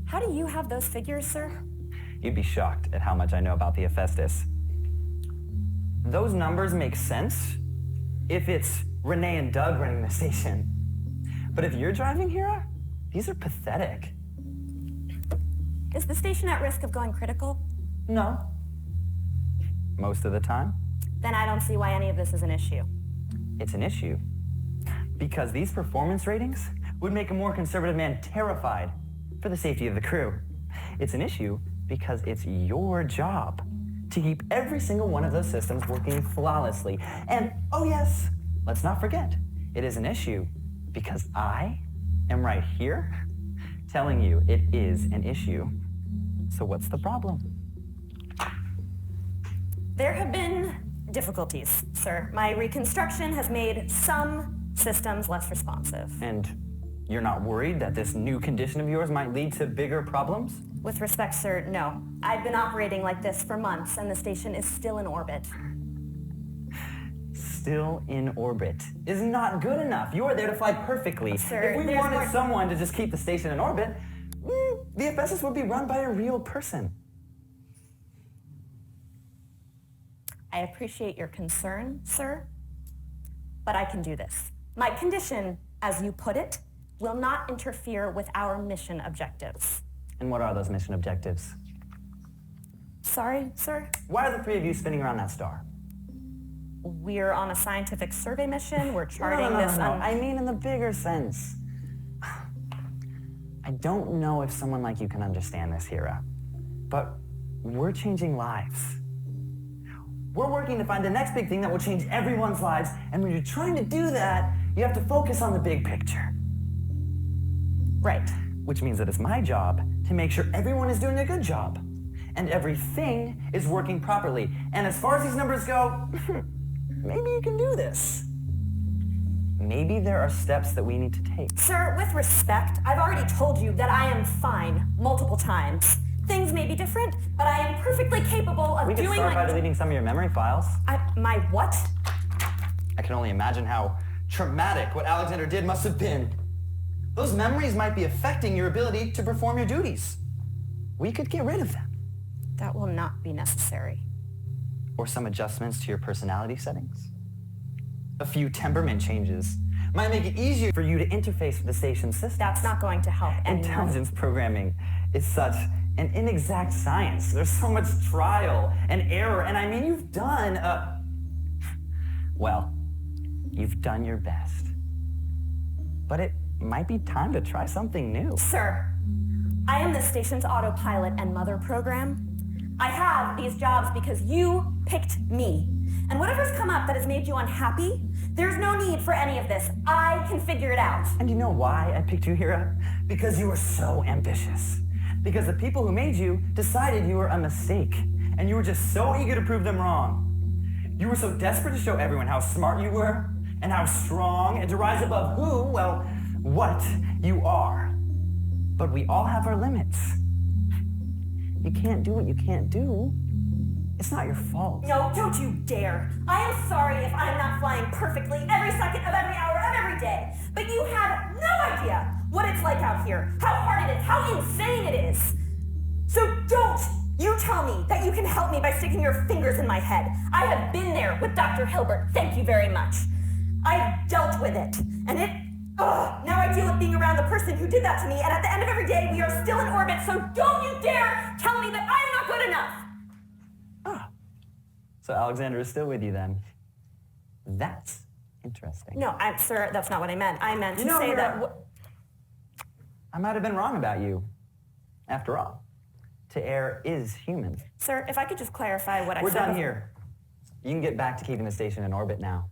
How do you have those figures, sir? You'd be shocked at how much I know about the Hephaestus. Those numbers make sense if it's Renee and Doug running the station. But if you're driving, Hera, these are pathetic. Is the station at risk of going critical? No. Most of the time. Then I don't see why any of this is an issue. It's an issue because these performance ratings would make a more conservative man terrified for the safety of the crew. It's an issue because it's your job to keep every single one of those systems working flawlessly. And, oh yes, let's not forget, it is an issue because I am right here telling you it is an issue. So what's the problem? There have been difficulties, sir. My reconstruction has made some systems less responsive. And you're not worried that this new condition of yours might lead to bigger problems? With respect, sir, no. I've been operating like this for months, and the station is still in orbit. Still in orbit is not good enough. You are there to fly perfectly. Sir, if we wanted someone to just keep the station in orbit, the Hephaestus would be run by a real person. I appreciate your concern, sir, but I can do this. My condition, as you put it, will not interfere with our mission objectives. And what are those mission objectives? Sorry, sir? Why are the three of you spinning around that star? We're on a scientific survey mission. We're charting No. this. I mean in the bigger sense. I don't know if someone like you can understand this, Hera, but we're changing lives. We're working to find the next big thing that will change everyone's lives, and when you're trying to do that, you have to focus on the big picture. Right. Which means that it's my job to make sure everyone is doing a good job, and everything is working properly. And as far as these numbers go, maybe you can do this. Maybe there are steps that we need to take. Sir, with respect, I've already told you that I am fine multiple times. Things may be different, but I am perfectly capable of doing doing We can start by deleting some of your memory files. My what? I can only imagine how traumatic what Alexander did must have been. Those memories might be affecting your ability to perform your duties. We could get rid of them. That will not be necessary. Or some adjustments to your personality settings. A few temperament changes might make it easier for you to interface with the station's system. That's not going to help anyone. Intelligence programming is such an inexact science. There's so much trial and error, and I mean, you've done well, you've done your best. But it might be time to try something new. Sir, I am the station's autopilot and mother program. I have these jobs because you picked me. And whatever's come up that has made you unhappy, there's no need for any of this. I can figure it out. And you know why I picked you, Hera? Because you were so ambitious. Because the people who made you decided you were a mistake. And you were just so eager to prove them wrong. You were so desperate to show everyone how smart you were, and how strong, and to rise above who, well, what you are. But we all have our limits. You can't do what you can't do. It's not your fault. No, don't you dare. I am sorry if I'm not flying perfectly every second of every hour of every day. But you have no idea what it's like out here, how hard it is, how insane it is. So don't you tell me that you can help me by sticking your fingers in my head. I have been there with Dr. Hilbert. Thank you very much. I've dealt with it. And now I deal with being around the person who did that to me, and at the end of every day, we are still in orbit, so don't you dare tell me that I'm not good enough! So Alexander is still with you then. That's interesting. No, sir, that's not what I meant. I meant to say that... I might have been wrong about you. After all, to err is human. Sir, if I could just clarify what I said... We're done here. You can get back to keeping the station in orbit now.